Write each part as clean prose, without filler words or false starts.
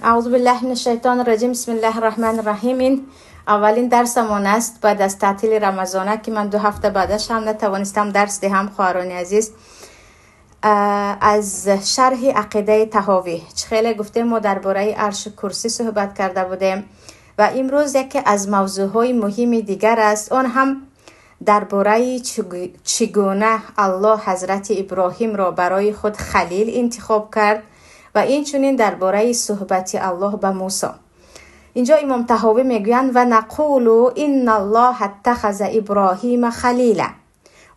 اعوذ بالله من الشیطان الرجیم. بسم الله الرحمن الرحیم. این اولین درسمون است بعد از تعطیل رمضان که من 2 هفته بعدش هم نتوانستم درس دهم. خواهران عزیز، از شرح عقیده طحاوی خیلی گفتیم، ما درباره عرش کرسی صحبت کرده بودیم و امروز یکی از موضوعهای مهم دیگر است، اون هم درباره چگونه الله حضرت ابراهیم را برای خود خلیل انتخاب کرد و این چنین درباره صحبت الله به موسی. اینجا امام طحاوی میگویند و نقول ان الله اتخذ ابراهیم خلیلا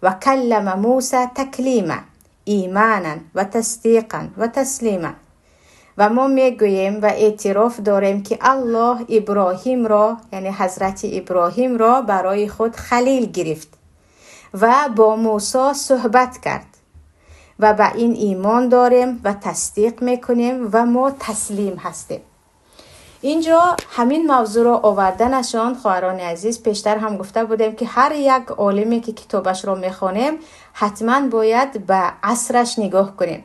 و کلم موسی تکلیما ایمانا و تصدیقا و تسلیما. و ما میگوییم و اعتراف داریم که الله ابراهیم را، یعنی حضرت ابراهیم را برای خود خلیل گرفت و با موسی صحبت کرد و به این ایمان داریم و تصدیق میکنیم و ما تسلیم هستیم. اینجا همین موضوع را آوردنشان خواهران عزیز، پیشتر هم گفته بودیم که هر یک عالمی که کتابش را میخوانیم حتما باید به عصرش نگاه کنیم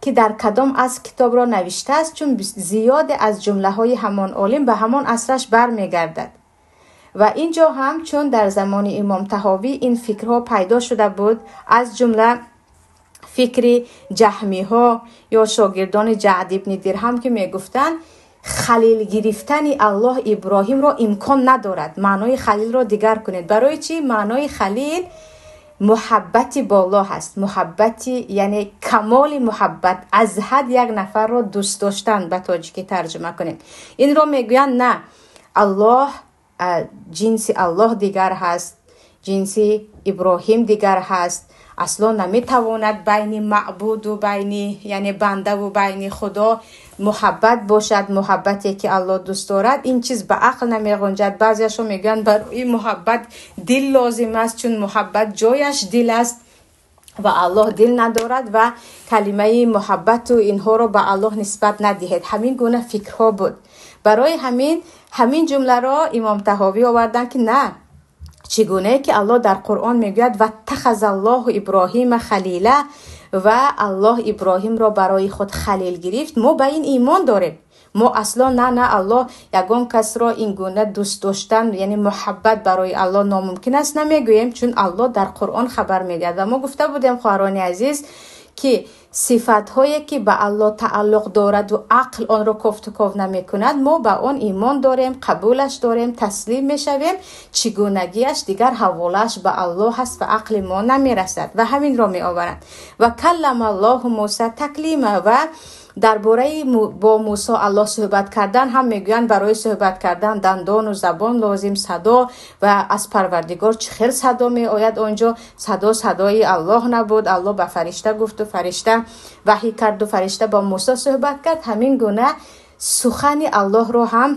که در کدام از کتاب را نوشته است، چون زیاد از جمله های همان عالم به همان عصرش برمیگردد. و اینجا هم چون در زمان امام طحاوی این فکرها پیدا شده بود، از جمله فکر جهمی ها یا شاگردان جعد ابن درهم که میگفتند خلیل گرفتن الله ابراهیم را امکان ندارد، معنای خلیل را دیگر کنید. برای چی؟ معنای خلیل محبتی با الله هست، محبتی یعنی کمال محبت، از حد یک نفر را دوست داشتن به تاجیکی ترجمه کنید. این را میگویند نه، الله جنس الله دیگر هست، جنس ابراهیم دیگر هست. اصلا نمیتواند بین معبود و بین یعنی بنده و بین خدا محبت باشد، محبتی که الله دوست دارد. این چیز به عقل نمیگنجد. بعضیشون میگن برای محبت دل لازم است، چون محبت جایش دل است و الله دل ندارد و کلمه محبت و اینها رو به الله نسبت ندهید. همین گونه فکرها بود. برای همین جمله را امام طحاوی آوردن که نه، چگونه که الله در قرآن میگوید و اتخذ الله ابراهیم خلیلا و الله ابراهیم را برای خود خلیل گرفت، ما به این ایمان داریم. ما اصلا نه الله یگان کس را این گونه دوست داشتن یعنی محبت برای الله ناممکن است نمیگوییم، چون الله در قرآن خبر میدهد. و ما گفته بودیم خواهران عزیز که صفت هایی که به الله تعلق دارد و عقل آن را کفت و کاو نمی کند، ما به آن ایمان داریم، قبولش داریم، تسلیم می شویم. چگونگیش دیگر حوالش به الله هست و عقل ما نمی رسد و همین را می آورند. و کلم الله موسی تکلیما و درباره با موسی الله صحبت کردن هم میگویند برای صحبت کردن دندان و زبان لازم، صدا و از پروردگار چه خیلی صدا می آید. آنجا صدای الله نبود، الله به فرشته گفت و فرشته وحی کرد و فرشته با موسی صحبت کرد. همین گونه سخن الله رو هم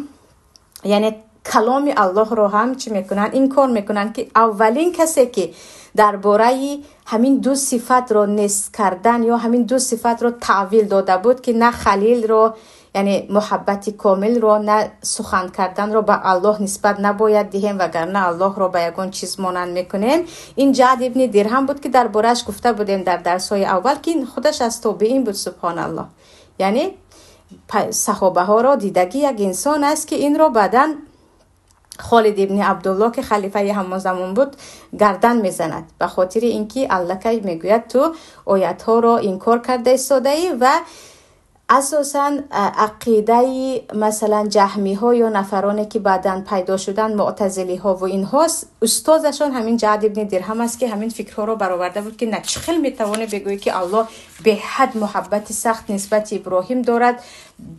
یعنی کلام الله رو هم چی میکنن؟ این کار میکنن که اولین کسی که درباره همین دو صفت رو نسب کردن یا همین دو صفت رو تعویل داده بود که نه خلیل رو یعنی محبت کامل رو نه سخن کردن رو به الله نسبت نباید دهیم وگرنه الله رو به یگان چیز مانند میکنیم. این جعد ابن درهم بود که دربارش گفته بودیم در درس‌های اول که این خودش از تابعین بود. سبحان الله، یعنی صحابه ها را دیدگی یک انسان است که این رو بعداً خالد ابن عبدالله که خلیفه همان زمان بود گردن میزند به خاطر اینکه الله میگوید تو آیت ها را انکار کرده ایستاده‌ای. و اساساً عقیده مثلا جهمی ها یا نفرانی که بعداً پیدا شدن معتزلی ها و این هاست، استادشان همین جعد ابن درهم است که همین فکرها رو برآورده بود که نچخل میتوانه بگویی که الله به حد محبت سخت نسبت ابراهیم دارد،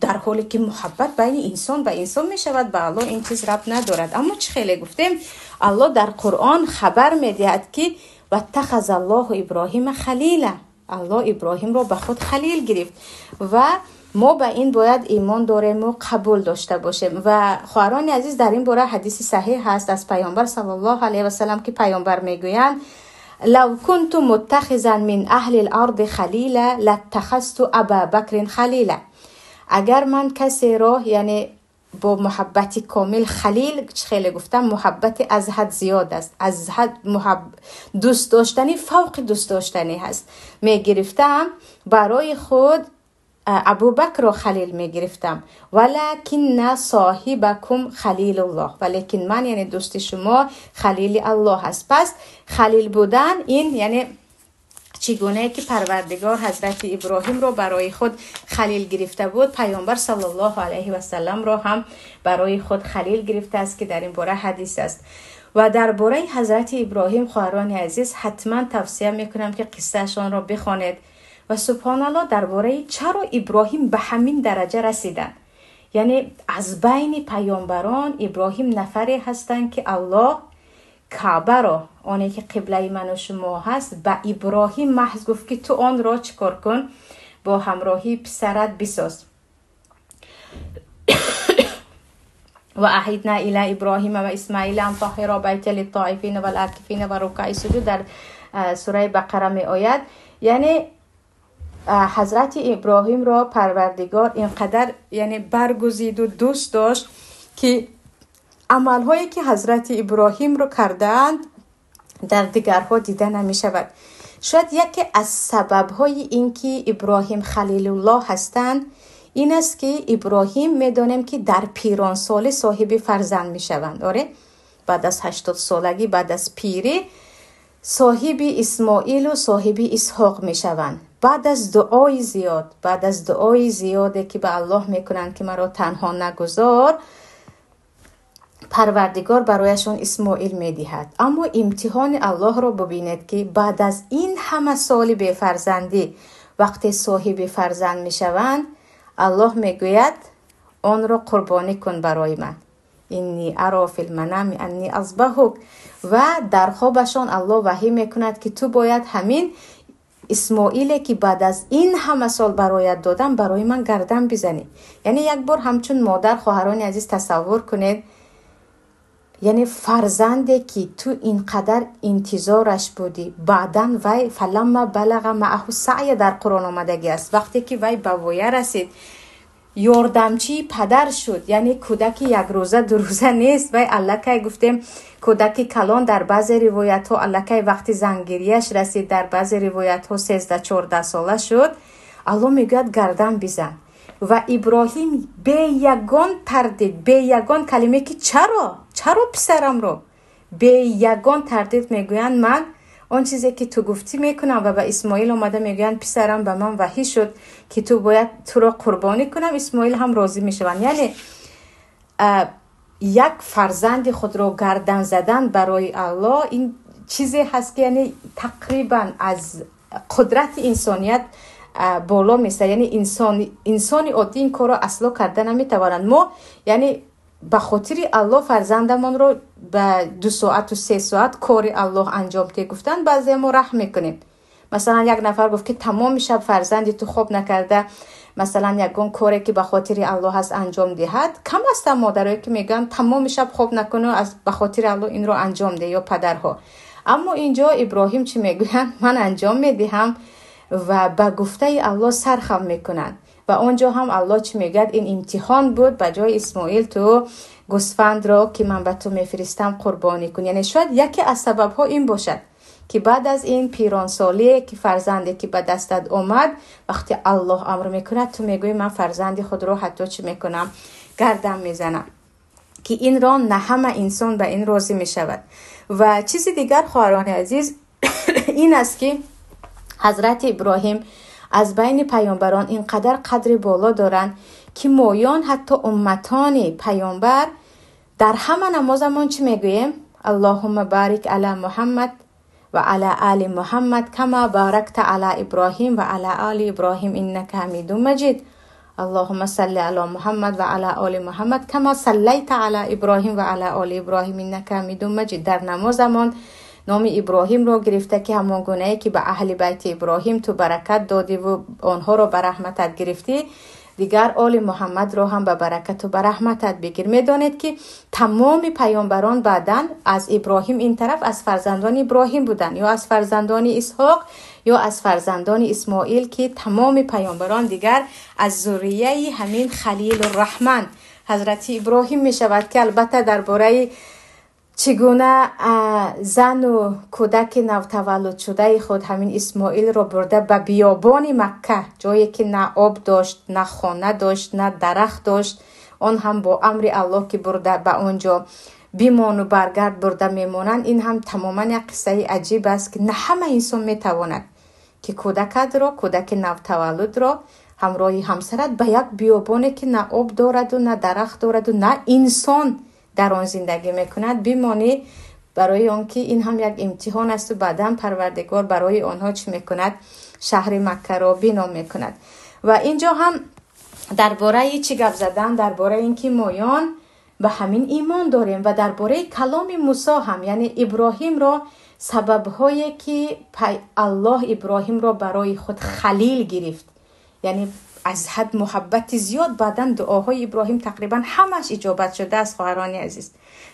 در حالی که محبت بین انسان به انسان میشود، به الله این چیز ربط ندارد. اما چه خیلی گفتیم الله در قرآن خبر میدهد که و اتخذ الله ابراهیم خلیلا، الله ابراهیم را به خود خلیل گرفت و ما به این باید ایمان داریم و قبول داشته باشیم. و خواهران عزیز، در این باره حدیث صحیح هست از پیامبر صلی الله علیه و سلم که پیامبر میگویند لو كنت متخذا من اهل الارض خلیلا لاتخذت ابا بکر خلیلا. اگر من کسی را یعنی با محبت کامل خلیل، خیلی گفتم محبت از حد زیاد است، از حد دوست داشتنی فوق دوست داشتنی هست، می گرفتم برای خود ابوبکر رو خلیل میگرفتم، ولکن صاحبکم خلیل الله، ولیکن من یعنی دوست شما خلیل الله هست. پس خلیل بودن این یعنی چگونه که پروردگار حضرت ابراهیم رو برای خود خلیل گرفته بود، پیامبر صلی الله علیه و سلم رو هم برای خود خلیل گرفته است که در این باره حدیث است. و درباره حضرت ابراهیم خواهران عزیز حتما توصیه میکنم که قصهشان را بخوانید و سبحان الله درباره چرا ابراهیم به همین درجه رسیدن. یعنی از بین پیامبران ابراهیم نفری هستند که الله کعبه را، آنی که قبله من و شما هست، به ابراهیم محض گفت که تو آن را چکار کن، با همراهی پسرت بساز. و احیدنا الی ابراهیم و اسماعیل ان طهرا بیتی للطائفین و العاکفین و رکع السجود در سوره بقره می آید. یعنی حضرت ابراهیم را پروردگار اینقدر یعنی برگزید و دوست داشت که عملهایی که حضرت ابراهیم رو کردند در دیگرها دیده نمی شود. شاید یکی از سببهای این که ابراهیم خلیل الله هستند این است که ابراهیم میدانیم که در پیران سال صاحب فرزند می شوند. آره، بعد از 80 سالگی، بعد از پیری، صاحب اسماعیل و صاحب اسحاق می شوند. بعد از دعای زیاده که به الله میکنند که مرا تنها نگذار، پروردگار برایشون اسماعیل میدهد. اما امتحان الله رو ببینید که بعد از این همه سال بی فرزندی وقتی صاحب فرزند میشوند، الله میگوید آن را قربانی کن برای من، اینی ارا فی المنام انی اذبحک. و در خوابشان الله وحی میکند که تو باید همین اسماعیل که بعد از این همه سال برایت دادم برای من گردن بزنی. یعنی یک بار همچون مادر خواهران عزیز تصور کنید، یعنی فرزنده که تو اینقدر انتظارش بودی، بعدن وی فلما بلغ معه سعی در قرآن آمدگی است، وقتی که وی به ویه رسید یاردمچی پدر شد. یعنی کودک یک روزه دو روزه نیست، وی الکی گفتیم کودک کلان در بعض روایت ها الکی وقتی زنگیریش رسید در بعض روایت ها 13-14 ساله شد. الله میگوید گردن بزن. و ابراهیم به یگان تردید، به یگان کلمه که چرا پسرم رو، به یگان تردید میگویند من آن چیزی که تو گفتی میکنم. و به اسماعیل اومده میگویند پسرم به من وحی شد که تو باید تو را قربانی کنم. اسماعیل هم راضی میشوند. یعنی یک فرزند خود را گردن زدن برای الله این چیزی هست که یعنی تقریبا از قدرت انسانیت بالا میسته. یعنی انسانی عادی این کار را اصلا کرده نمیتوانند. ما یعنی به خاطر الله فرزندمان رو به 2 ساعت و 3 ساعت کار الله انجام ده گفتن بعضی ما رحم میکنیم. مثلا یک نفر گفت که تمام شب فرزندی تو خواب نکرده، مثلا یگان کاری که به خاطر الله هست انجام دهد. کم است مادرایی که میگن تمام شب خواب نکنه از به خاطر الله این رو انجام ده، یا پدرها. اما اینجا ابراهیم چی میگویند؟ من انجام میدهم و به گفته الله سرخم میکنن. و اونجا هم الله چی میگه؟ این امتحان بود، به جای اسماعیل تو گوسفند را که من به تو میفرستم قربانی کن. یعنی شاید یکی از سبب ها این باشد که بعد از این پیران سالی که فرزندی که به دستت اومد، وقتی الله امر میکنه تو میگوی من فرزندی خود را حتی چی میکنم؟ گردن میزنم. که این را نه همه انسان به این راضی میشود. و چیز دیگر خواهران عزیز این است که حضرت ابراهیم از بین پیامبران اینقدر قدر بالا دارند که مایان حتی امتان پیامبر در همه نمازمون چی میگوییم؟ اللهم بارک علی محمد و علی آل محمد کما بارکت علی ابراهیم و علی آل ابراهیم انک حمید مجید. اللهم صل علی محمد و علی آل محمد کما صلیت علی ابراهیم و علی آل ابراهیم انک حمید مجید. در نمازمون نام ابراهیم رو گرفته که همان گونه که به اهل بیت ابراهیم تو برکت دادی و آنها رو به رحمتت گرفتی، دیگر آل محمد رو هم به برکت و به رحمتت بگیر. میدانید که تمام پیامبران بعدن از ابراهیم این طرف از فرزندان ابراهیم بودن، یا از فرزندان اسحاق یا از فرزندان اسماعیل، که تمام پیامبران دیگر از ذریه همین خلیل الرحمن حضرت ابراهیم می شود. که البته درباره چگونه زن و کودک نوتولد شده خود همین اسماعیل را برده به بیابان مکه، جایی که نه آب داشت، نه خانه داشت، نه درخت داشت، آن هم با امر الله که برده به اونجا بیمان و برگرد برده میمونند. این هم تماما یک قصه عجیب است که نه همه انسان میتواند که کودکت را، کودک نوتولد را همراهی همسرت به یک بیابانی که نه آب دارد و نه درخت دارد و نه انسان در آن زندگی میکند بمانی، برای آنکه این هم یک امتحان است و بعداً پروردگار برای آنها چی میکند؟ شهر مکه را بنا میکند. و اینجا هم درباره چی گپ زدن؟ درباره اینکه مایان به همین ایمان داریم و درباره کلام موسی هم، یعنی ابراهیم را سبب‌هایی که الله ابراهیم را برای خود خلیل گرفت، یعنی از حد محبت زیاد، بعدن دعاهای ابراهیم تقریبا همش اجابت شده است. خواهران عزیز،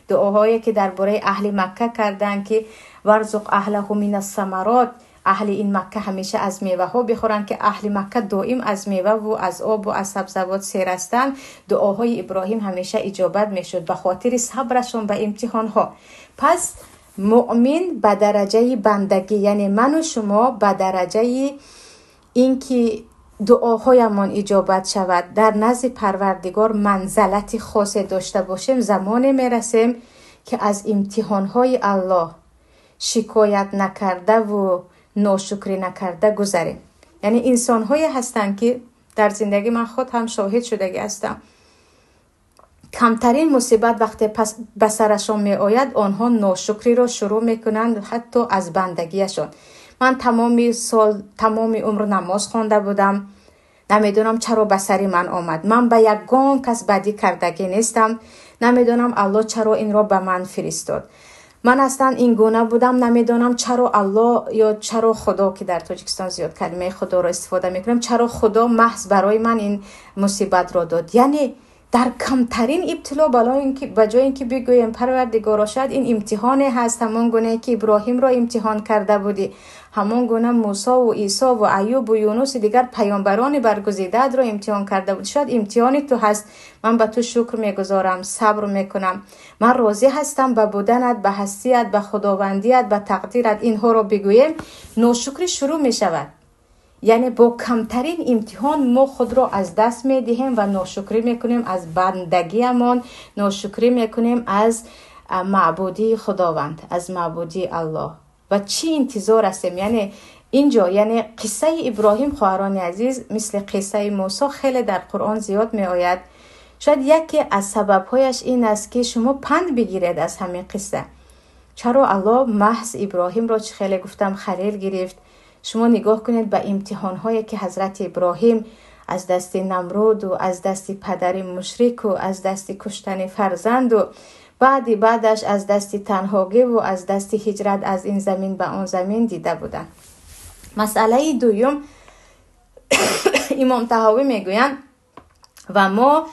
دعاهایی که درباره اهل مکه کردن که ورزق اهله من الثمرات، اهل این مکه همیشه از میوه ها بخورن، که اهل مکه دائم از میوه و از آب و از سبزوات سیر هستند. دعاهای ابراهیم همیشه اجابت میشد به خاطر صبرشون به امتحان ها. پس مؤمن به درجه بندگی، یعنی من و شما به درجه اینکه دعاهایمان اجابت شود، در نزد پروردگار منزلت خاصی داشته باشیم، زمانی میرسیم که از امتحانهای الله شکایت نکرده و ناشکری نکرده گذریم. یعنی انسان‌هایی هستند که در زندگی من خود هم شاهد شده هستم، کمترین مصیبت وقتی به سرشان می آید آنها ناشکری را شروع میکنند، حتی از بندگیشان. من تمام عمر نماز خوانده بودم، نمیدونم چرا به سر من آمد. من به یگان کس بدی کردگی نیستم، نمیدونم الله چرا این را به من فرستاد. من اصلا این گونه بودم، نمیدونم چرا الله یا چرا خدا، که در تاجیکستان زیاد کلمه خدا را استفاده میکنم، چرا خدا محض برای من این مصیبت را داد. یعنی در کمترین ابتلا به جای اینکه بگویم پروردگارا شاید این امتحانی هست، همان گونه که ابراهیم را امتحان کرده بودی، همان گونه موسی و عیسی و ایوب و یونس دیگر پیامبران برگزیده را امتحان کرده بود، شاید امتحان تو هست، من به تو شکر میگذارم، صبر میکنم، من راضی هستم به بودنت، به هستیت، به خداوندیت، به تقدیرت. اینها را بگویم ناشکری شروع میشود. یعنی با کمترین امتحان ما خود را از دست میدهیم و ناشکری میکنیم از بندگیمان، ناشکری میکنیم از معبودی خداوند، از معبودی الله. و چی انتظار هستیم؟ یعنی اینجا یعنی قصه ابراهیم خواهران عزیز مثل قصه موسی خیلی در قرآن زیاد می آید. شاید یکی از سببهایش این است که شما پند بگیرید از همین قصه. چرا الله محض ابراهیم را چه خیلی گفتم خلیل گرفت؟ شما نگاه کنید به امتحان‌هایی که حضرت ابراهیم از دست نمرود و از دست پدر مشرک و از دست کشتن فرزند و بعدش از دست تنهایی و از دست هجرت از این زمین به آن زمین دیده بودند. مسئله دوم امام طحاوی میگویند و ما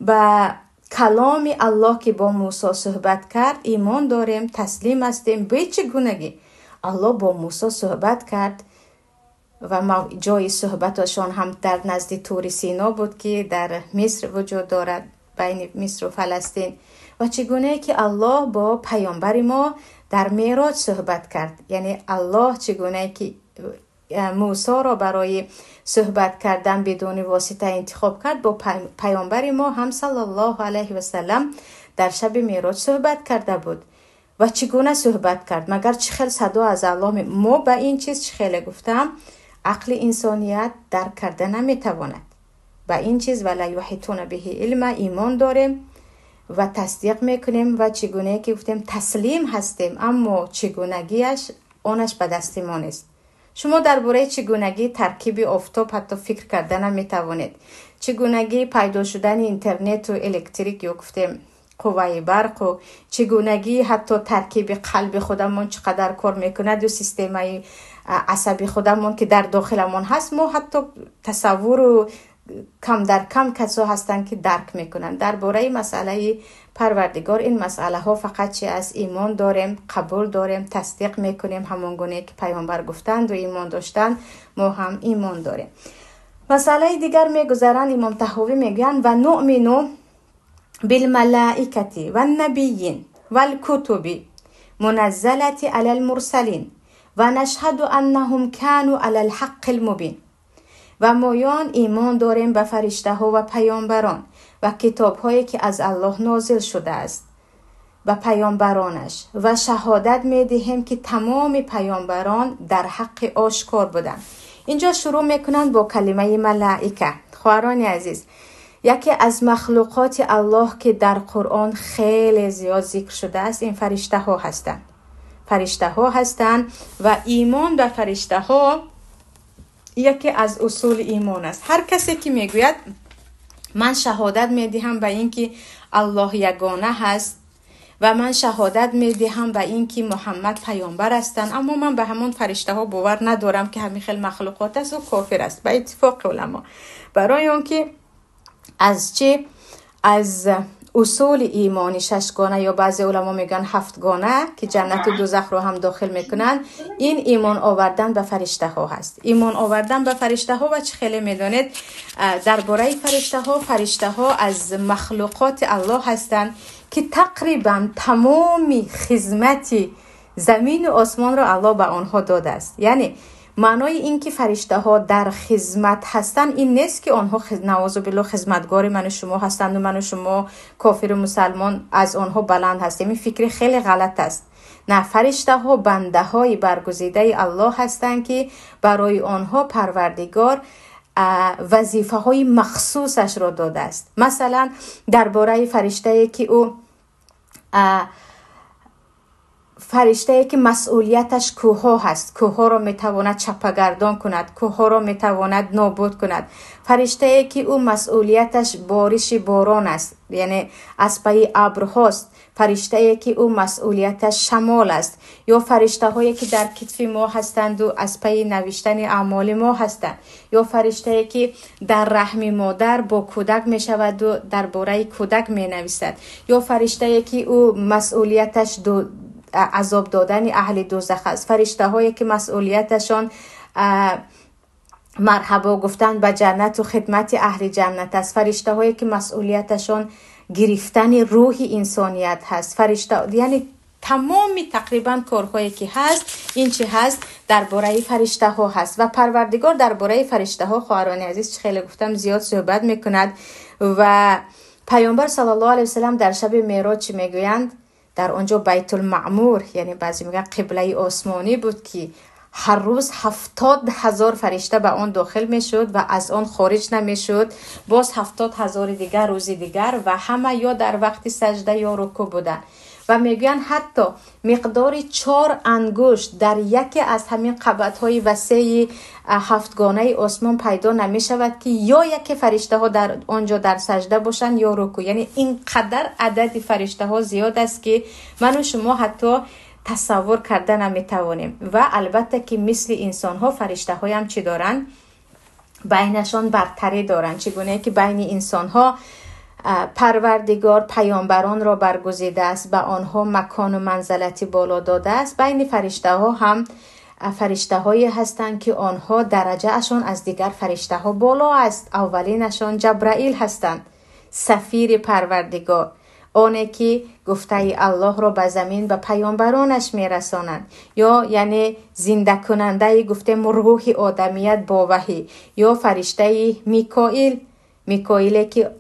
به کلام الله که با موسی صحبت کرد ایمان داریم، تسلیم هستیم. به چگونگی الله با موسی صحبت کرد و جای صحبتشان هم در نزد طور سینا بود که در مصر وجود دارد، بین مصر و فلسطین، و چگونه که الله با پیامبر ما در معراج صحبت کرد. یعنی الله چگونه که موسی را برای صحبت کردن بدون واسطه انتخاب کرد، با پیامبر ما هم صلی الله علیه و سلم در شب معراج صحبت کرده بود. و چگونه صحبت کرد؟ مگر چه خیلی صدا از الله ما به این چیز چه خیلی گفتم عقل انسانیت درک کرده نمیتواند. به این چیز ولا یحیطون به علم ایمان داریم و تصدیق میکنیم و چگونه که گفتیم تسلیم هستیم، اما چگونگیش آنش به دست ما نیست. شما درباره چگونگی ترکیب آفتاب حتی فکر کرده نمیتوانید. چگونگی پیدا شدن اینترنت و الکتریک یا گفتیم قوه برق و چگونگی حتی ترکیب قلب خودمون چقدر کار میکند و سیستم عصبی خودمون که در داخلمون هست، ما حتی تصور و کم در کم کسا هستن که درک میکنن. درباره مسئله پروردگار این مسئله ها فقط چی از ایمان داریم، قبول داریم، تصدیق میکنیم، همون گونه که پیامبر گفتند و ایمان داشتن ما هم ایمان داریم. مسئله دیگر میگذارن امام طحاوی میگن و نؤمنو بالملائکه و النبیین والکتب منزلة علی المرسلین و نشهد انهم كانوا علی الحق المبین. و مایان ایمان داریم به فرشته ها و پیامبران و کتاب هایی که از الله نازل شده است و پیامبرانش و شهادت می دهیم که تمام پیامبران در حق آشکار بودند. اینجا شروع میکنند با کلمه ملائکه. خواهران عزیز، یکی از مخلوقات الله که در قرآن خیلی زیاد ذکر شده است این فرشته ها هستند. فرشته ها هستند و ایمان به فرشته ها یکی از اصول ایمان است. هر کسی که میگوید من شهادت میدهم به اینکه الله یگانه هست و من شهادت میدهم به اینکه محمد پیامبر هستند، اما من به همون فرشته ها باور ندارم که همین خیلی مخلوقات است و کافر است به اتفاق علما. برای اونکه از اصول ایمانی 6 گانه یا بعضی علما میگن 7 گانه که جنت و دوزخ رو هم داخل میکنن، این ایمان آوردن به فرشته ها هست. ایمان آوردن به فرشته ها و چه خیلی میدونید درباره فرشته ها از مخلوقات الله هستند که تقریبا تمامی خدمت زمین و آسمان را الله به آنها داده است. یعنی معنای این که فرشته ها در خدمت هستند این نیست که آنها نعوذ بالله خدمتگار من و شما هستند و من و شما کافر و مسلمان از آنها بلند هستیم. این فکر خیلی غلط است. نه، فرشته ها بنده های برگزیده الله هستند که برای آنها پروردگار وظیفه های مخصوصش را داده است. مثلا درباره فرشته که مسئولیتش کوه هست، کوه را میتواند چپگردان کند، کوه را میتواند نابود کند. فرشته که او مسئولیتش بارش باران است، یعنی از پی ابر هاست. فرشته که او مسئولیتش شمال است. یا فرشته هایی که در کتف ما هستند و از پی نوشتن اعمال ما هستند. یا فرشته که در رحم مادر با کودک می شود و درباره کودک می نویسد. یا فرشته که او مسئولیتش عذاب دادن اهل دوزخ است. فرشته هایی که مسئولیتشان مرحبا گفتن به جنت و خدمت اهل جنت است. فرشته هایی که مسئولیتشان گرفتن روح انسانیت هست. فرشته یعنی تمامی تقریبا کارهایی که هست این چی هست درباره فرشته ها هست. و پروردگار درباره فرشته ها خواهران عزیز خیلی گفتم زیاد صحبت میکند و پیامبر صلی الله علیه وسلم در شب معراج چی میگویند؟ در آنجا بیت المعمور، یعنی بعضی میگن قبله آسمانی بود که هر روز 70,000 فرشته به آن داخل میشد و از آن خارج نمیشد. باز 70,000 دیگر روز دیگر و همه یا در وقت سجده یا رکوع بودن و میگن حتی مقدار 4 انگشت در یکی از همین قبضهای وسیع 7 گانه آسمان پیدا نمی شود که یا یکی فرشته ها در آنجا در سجده باشند یا رکوع. یعنی اینقدر عدد فرشته ها زیاد است که من و شما حتی تصور کرده نمیتوانیم. و البته که مثل انسان ها فرشته های هم چی دارن؟ بینشان برتری دارن. چگونه که بین انسان ها پروردگار پیامبران را برگزیده است، به آنها مکان و منزلتی بالا داده است. بین فرشته ها هم فرشته هایی هستند که آنها درجه اشان از دیگر فرشته ها بالا است. اولینشان جبرائیل هستند، سفیر پروردگار، آنه که گفته الله را به زمین به پیامبرانش میرسانند. یا یعنی زنده کننده گفته روح آدمیت با وحی. یا فرشته میکائیل که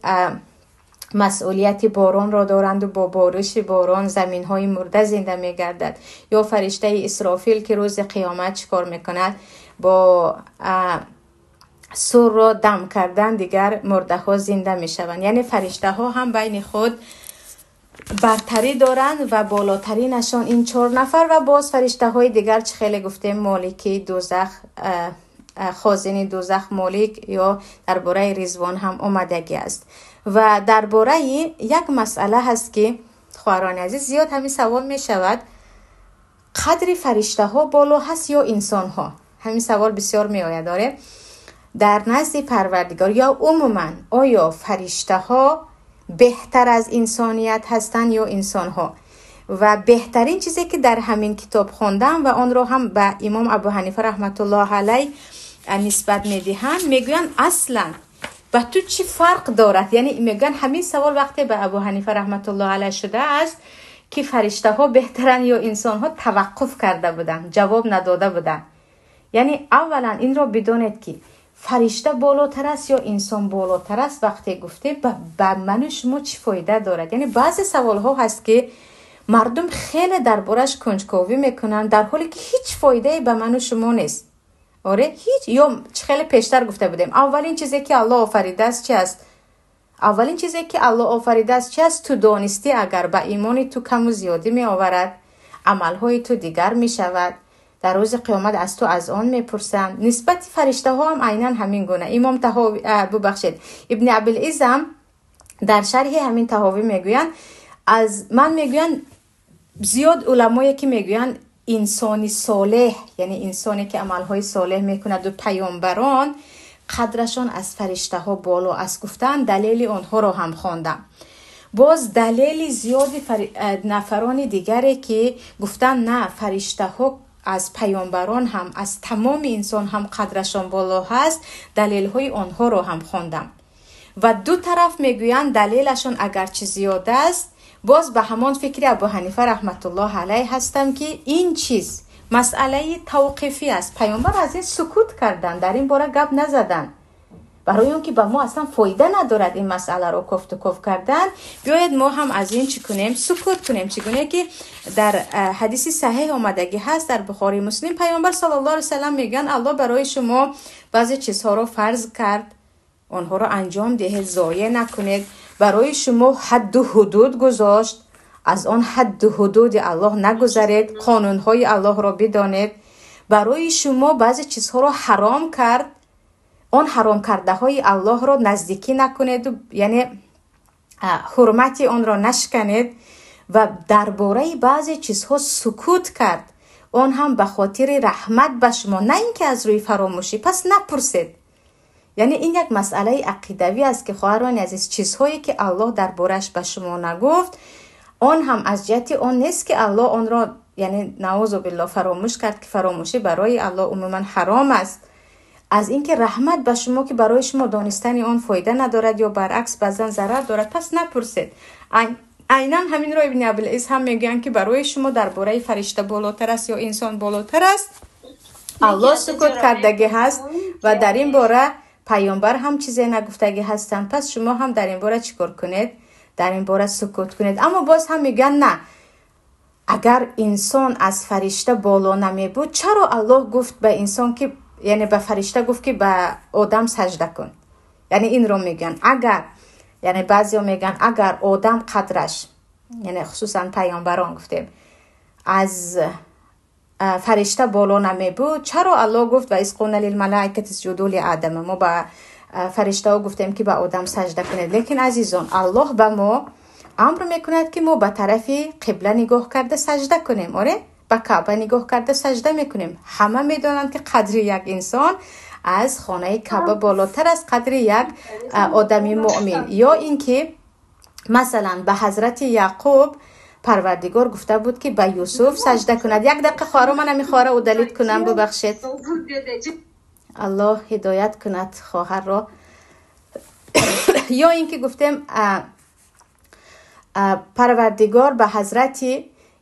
مسئولیت باران را دارند و با بارش باران زمین های مرده زنده می گردد. یا فرشته اسرافیل که روز قیامت چکار میکند؟ با سور را دم کردن دیگر مرده ها زنده می شوند. یعنی فرشته ها هم بین خود برتری دارند و بالاترینشان این 4 نفر و باز فرشته های دیگر چه خیلی گفتیم مالکی دوزخ، خازن دوزخ مالک یا درباره رضوان هم آمدگی است. و درباره یک مسئله هست که خواهران عزیز زیاد همین سوال می شود، قدر فرشته ها بالا هست یا انسان ها؟ همین سوال بسیار می آید داره. در نزد پروردگار یا عموما آیا فرشته ها بهتر از انسانیت هستند یا انسان ها؟ و بهترین چیزی که در همین کتاب خوندم و آن رو هم به امام ابو حنیفه رحمت الله علیه نسبت میدهند، میگوین اصلا به تو چی فرق دارد؟ یعنی میگن همین سوال وقتی به ابو حنیفه رحمت الله علیه شده است که فرشته ها بهترن یا انسان ها توقف کرده بودن، جواب نداده بودن. یعنی اولا این رو بدونید که فرشته بالاتر است یا انسان بالاتر است. وقتی گفته به من و شما چی فایده دارد؟ یعنی بعضی سوال ها هست که مردم خیلی دربارش کنجکاوی میکنن در حالی که هیچ فایده به من و شما نیست. آره هیچ. یا خیلی پیشتر گفته بودیم اولین چیزی که الله آفریده است چی است؟ اولین چیزی که الله آفریده است چی است؟ تو دانستی اگر به ایمان تو کم و زیادی می آورد، عملهای تو دیگر می شود، در روز قیامت از تو از آن می پرسند. نسبت فرشته ها هم عیناً همین گونه. امام طحاوی ببخشید ابن ابوالعز هم در شرح همین طحاوی میگویند، از من میگویند زیاد علمایی که میگویند انسانی صالح، یعنی انسانی که عملهای صالح میکند و پیامبران قدرشان از فرشته ها بالا است گفتن، دلیل آنها را هم خواندم. باز دلیل زیادی نفران دیگری که گفتن نه فرشته ها از پیامبران هم از تمام انسان هم قدرشان بالا هست، دلیل های آنها را هم خواندم. و دو طرف میگویند دلیلشان اگرچه زیاده است، باز به همان فکر ابو حنیفه رحمت الله علیه هستم که این چیز مسئله توقیفی است. پیامبر از این سکوت کردن، در این باره گپ نزدن، برای اون که به ما اصلا فایده ندارد این مسئله رو کفت و کف کردن. بیاید ما هم از این چی کنیم؟ سکوت کنیم. چگونه که در حدیث صحیح آمدگی هست در بخاری مسلم، پیامبر صلی الله علیه و سلم میگن الله برای شما بعضی چیزها رو فرض کرد، آنها رو انجام دهید، ضایع نکنید. برای شما حد و حدود گذاشت، از آن حد و حدود الله نگذرید، قانونهای الله را بدانید. برای شما بعضی چیزها رو حرام کرد، آن حرام کرده های الله را نزدیکی نکنید، یعنی حرمت آن را نشکنید. و درباره بعضی چیزها سکوت کرد، آن هم به خاطر رحمت به شما، نه اینکه از روی فراموشی. پس نپرسید. یعنی این یک مسئله عقیدوی است که خواهران عزیز، چیزهایی که الله دربارش به شما نگفت، آن هم از جهت آن نیست که الله آن را یعنی نعوذ بالله فراموش کرد، که فراموشی برای الله عموما حرام است. از اینکه رحمت به شما که برای شما دانستن آن فایده ندارد یا برعکس بعضا ضرر دارد، پس نپرسید. عیناً همین را ابن ابوالعز هم میگن که برای شما درباره فرشته بالاتر است یا انسان بالاتر است، الله سکوت کردگی هست و در این باره پیامبر هم چیزی نگفتگی هستن. پس شما هم در این باره چیکار کنید؟ در این باره سکوت کنید. اما باز هم میگن نه، اگر انسان از فرشته بالا نمی بود، چرا الله گفت به انسان که یعنی به فرشته گفت که به آدم سجده کن؟ یعنی این رو میگن اگر، یعنی بعضیا میگن اگر آدم قدرش، یعنی خصوصا پیامبران گفتیم، از فرشته بالا نمی بود، چرا الله گفت و اذ قلنا للملائکه اسجدوا لآدم؟ ما به فرشته ها گفتیم که به آدم سجده کنید. لیکن عزیزان، الله به ما امر میکند که ما به طرف قبله نگاه کرده سجده کنیم. آره، به کعبه نگاه کرده سجده میکنیم. همه میدونند که قدر یک انسان از خانه کعبه بالاتر از قدر یک آدم مؤمن. یا اینکه مثلا به حضرت یعقوب پروردگار گفته بود که به یوسف سجده کند. یک دقیقه خواهر من میخواره او دلیت کنم، ببخشید. الله هدایت کند خواهر را. یا اینکه گفتیم پروردگار به حضرت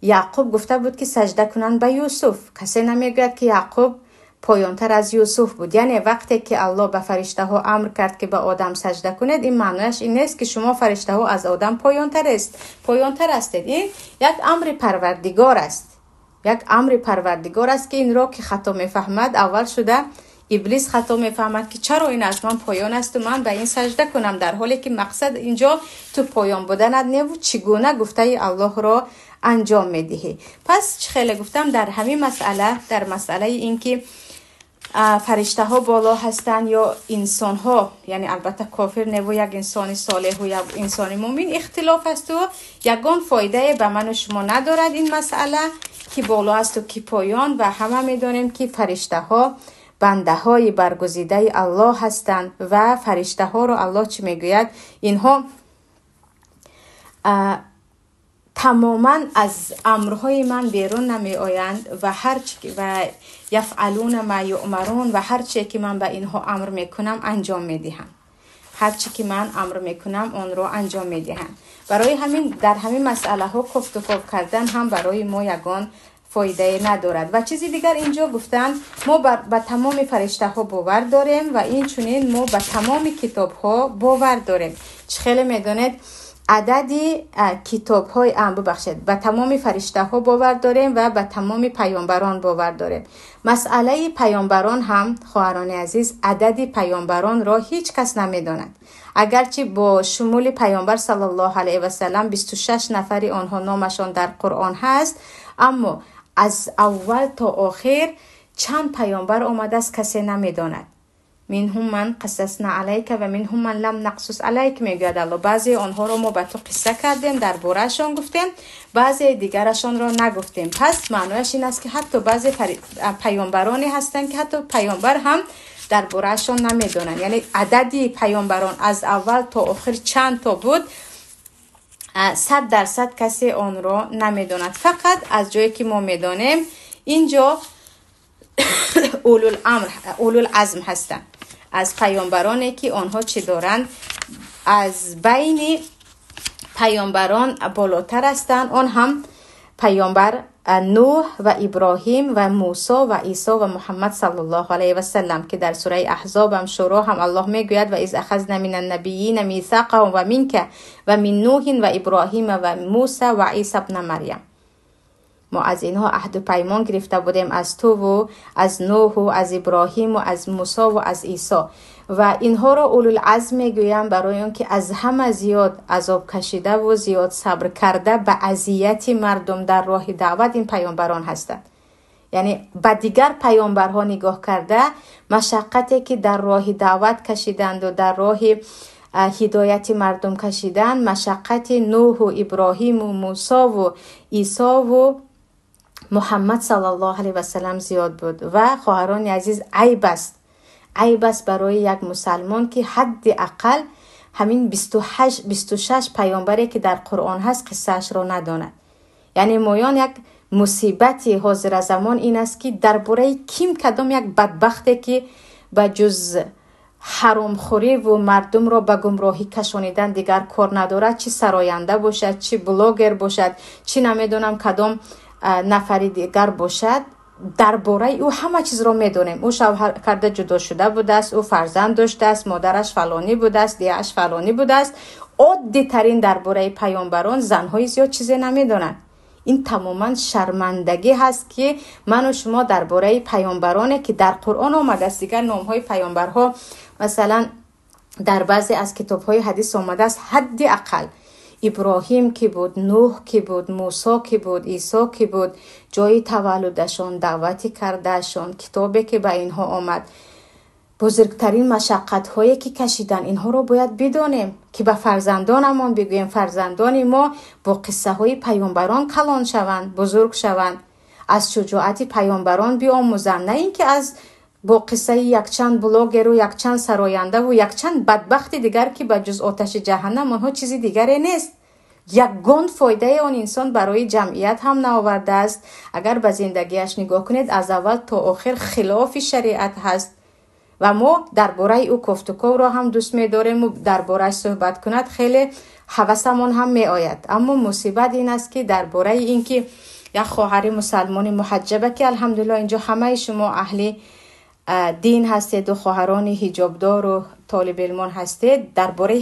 یعقوب گفته بود که سجده کنند به یوسف. کسی نمیگوید که یعقوب پایانتر از یوسف بود. یعنی وقتی که الله به فرشته ها امر کرد که به آدم سجده کنید، این معنیش این نیست که شما فرشته ها از آدم پایانتر هستید. این یک امر پروردگار است، یک امر پروردگار است که این را که خطا میفهمد، اول شده ابلیس خطا میفهمد که چرا این از من پایان است و من به این سجده کنم، در حالی که مقصد اینجا تو پایان بودنت نبود، چگونه گفته الله را انجام میدهی. پس خیلی گفتم در همین مسئله، در مسئله این که فرشته ها بالا هستن یا انسان ها، یعنی البته کافر نبو یک انسان صالح و یک انسان مومن، اختلاف است و یگان فایده به من و شما ندارد این مسئله که بالا است و که پایان. و همه میدانیم که فرشته ها بنده های برگزیده الله هستند و فرشته ها رو الله چی میگوید؟ اینها تماما از امرهای من بیرون نمی آیند و یفعلون ما یؤمرون، و هر چی که من به اینها امر میکنم انجام میدهند. هر چی که من امر میکنم اون رو انجام میدهند. برای همین در همین مسئله ها گفت و گفت کردن هم برای ما یگان فایده ندارد. و چیزی دیگر اینجا گفتن ما به تمام فرشته ها باور داریم و این چنین ما به تمام کتاب ها باور داریم. خیلی میدونید عددی کتاب های ببخشید به تمام فرشته ها باور داریم و به تمام پیامبران باور داریم. مسئله پیامبران هم خواهران عزیز، عدد پیامبران را هیچ کس نمیداند. اگرچه با شمول پیامبر صلی الله علیه و سلم 26 نفری آنها نامشان در قرآن هست، اما از اول تا آخر چند پیامبر آمده است کسی نمیداند. منهم من قصصنا علیک و منهم من لم نقصص علیک میگوید الله. بعضی آنها را ما به تو قصه کردیم، در بارهشان گفتیم، بعضی دیگرشان را نگفتیم. پس معنیش این است که حتی بعضی پیامبرانی هستند که حتی پیامبر هم در بارهشان نمیدونن. یعنی عددی پیامبران از اول تا آخر چند تا بود 100% کسی آن را نمیدوند. فقط از جایی که ما میدانیم اینجا اولو العزم هستند از پیامبرانی که آنها چی دارند، از بین پیامبران بالاتر هستند. آن هم پیامبر نوح و ابراهیم و موسی و عیسی و محمد صلی الله علیه و سلم که در سوره احزاب هم شروع هم الله میگوید و اذ اخذنا من النبیین میثاقهم و منک و من نوح و ابراهیم و موسی و عیسی ابن مریم. ما از اینها عهد و پیمان گرفته بودیم، از تو و از نوح و از ابراهیم و از موسی و از عیسی. و اینها را اولوالعزم میگویم برای اون که از همه زیاد عذاب کشیده و زیاد صبر کرده به اذیت مردم در راه دعوت این پیامبران هستند. یعنی به دیگر پیامبرها نگاه کرده مشقتی که در راه دعوت کشیدند و در راه هدایت مردم کشیدند، مشقت نوح و ابراهیم و موسی و عیسی و محمد صلی الله علیه و سلم زیاد بود. و خواهران عزیز عیب است برای یک مسلمان که حداقل همین 26 پیامبری که در قرآن هست قصهش را نداند. یعنی مویان یک مصیبتی حاضر زمان این است که درباره کدام یک بدبختی که به جز حرام خوری و مردم را به گمراهی کشانیدن دیگر کار ندارد، چی سراینده باشد، چی بلاگر باشد، چی نمیدونم کدام نفری دیگر باشد، درباره او همه چیز را میدونیم. او شوهر کرده جدا شده بوده است، او فرزند داشته است، مادرش فلانی بوده است، دیهش فلانی بوده است. عادی ترین درباره پیامبران زنهای زیاد چیزی نمیدونن. این تماما شرمندگی هست که من و شما درباره پیامبرانی که در قرآن آمده است، دیگر نامهای پیامبرها مثلا در بعضی از کتاب‌های حدیث آمده است، حداقل ابراهیم کی بود، نوح کی بود، موسی کی بود، عیسی کی بود، جای تولدشان، دعوتی کردهشان، کتابی که به اینها آمد، بزرگترین مشقت هایی که کشیدن، اینها رو باید بدانیم که به فرزندانمون بگویم فرزندان ما با قصه های پیامبران کلان شوند، بزرگ شوند، از شجاعت پیامبران بیاموزند، نه اینکه از با قصه یک چند بلاگر و یک چند سراینده و یک چند بدبخت دیگر که به جز آتش جهنم آنها چیزی دیگری نیست. یک گوند فایده آن انسان برای جمعیت هم نآورده است. اگر به زندگیش نگاه کنید از اول تا آخر خلاف شریعت هست و ما درباره او گفتگو را هم دوست می‌داریم و درباره صحبت کند خیلی هوسمون هم می‌آید. اما مصیبت این است که درباره این که یک خواهر مسلمان محجبه که الحمدلله اینجا همه شما اهل دین هستید و خواهران حجابدار و طالب علمان هستید، درباره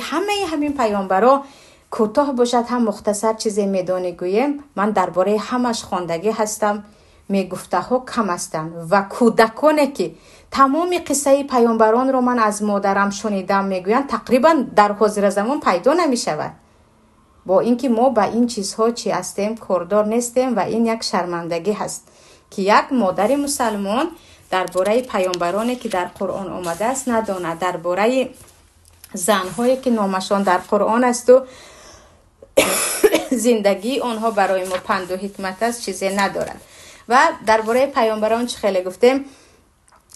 همین پیامبرا کوتاه باشد هم مختصر چیزی میدانی گویم. من درباره همش خواندگی هستم، میگفته ها کم هستند و کودکانی که تمام قصه پیامبران رو من از مادرم شنیدم میگویند تقریبا در حاضر زمان پیدا نمی شود. با اینکه ما با این چیزها چی هستیم کاردار نیستیم و این یک شرمندگی هست که یک مادر مسلمان درباره پیامبرانی که در قرآن آمده است نداند، درباره زنهایی که نامشان در قرآن است و زندگی آنها برای ما پند و حکمت است چیزی ندارد. و درباره پیامبران چه خیلی گفتیم،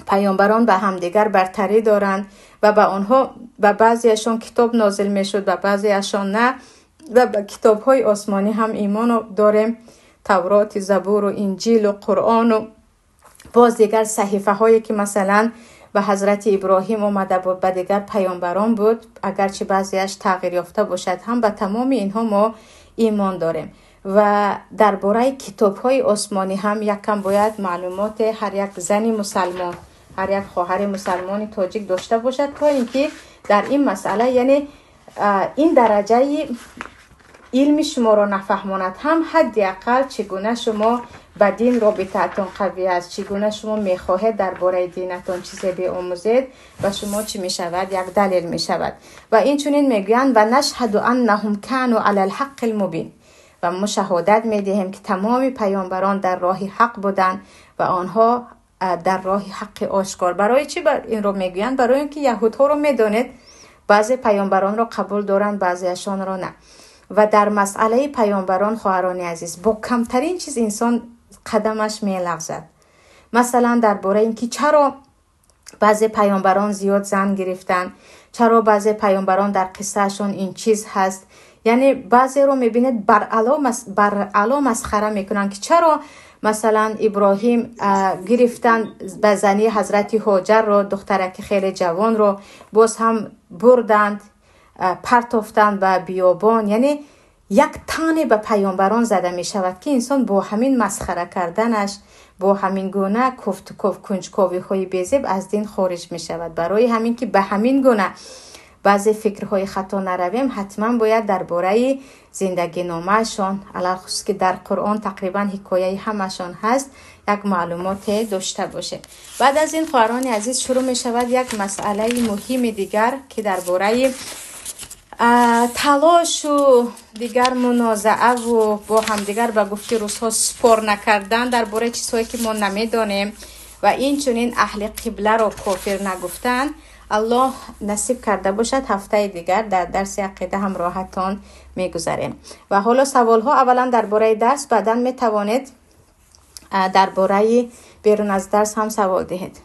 پیامبران به همدیگر برتری دارند و به آنها به بعضیشان کتاب نازل میشد و بعضیشان نه، و به کتاب‌های آسمانی هم ایمان داریم، تورات، زبور و انجیل و قرآن و باز دیگر صحیفه هایی که مثلا به حضرت ابراهیم اومده بود، به دیگر پیامبران بود، اگرچه بعضیش تغییر یافته باشد، هم به تمام اینها ما ایمان داریم. و درباره کتاب‌های آسمانی هم یکم باید معلومات هر یک زنی مسلمان، هر یک خواهر مسلمانی تاجیک داشته باشد، تا اینکه در این مسئله، یعنی این درجه علم شما را نفهماند، هم حداقل چگونه شما به دین رابطه‌تان قوی است، چگونه شما میخواهید درباره دینتان چیزی بیاموزید و شما چی میشود، یک دلیل میشود. و این چنین میگویند و نشهد انهم كانوا علی الحق المبین، و ما شهادت میدهیم که تمام پیامبران در راه حق بودند و آنها در راه حق آشکار. برای چی این رو میگویند؟ برای اینکه یهودها رو میدونید بعضی پیامبران رو قبول دارند، بعضیشان رو نه. و در مسئله پیامبران خواهران عزیز، با کمترین چیز انسان قدمش میلغزد. مثلا درباره اینکه چرا بعضی پیامبران زیاد زن گرفتن، چرا بعضی پیامبران در قصهشون این چیز هست، یعنی بعضی رو میبینید بر علا مسخره میکنن که چرا مثلا ابراهیم گرفتن به زنی حضرت هاجر رو، دخترک خیلی جوان رو، باز هم بردند پرتافتند به بیابان. یعنی یک تانه به پیامبران زده می شود که انسان با همین مسخره کردنش، با همین گونه کنجکاوی های بیزیب از دین خارج می شود. برای همین که به همین گونه بعضی فکرهای خطا نرویم، حتما باید درباره زندگی نامه‌شان، علاوه خصوص که در قرآن تقریبا حکایه همشان هست، یک معلومات داشته باشه. بعد از این خواهران عزیز شروع می شود یک مسئله مهم دیگر که درباره تلاش و دیگر منازعه و با هم دیگر به گفته روزها سپار نکردن درباره چیزهایی که ما نمیدانیم و این چنین اهل قبله را کافر نگفتن. الله نصیب کرده باشد هفته دیگر در درس عقیده همراهتان میگذاریم. و حالا سوال ها اولا درباره درس، بعدا میتوانید درباره بیرون از درس هم سوال دهید.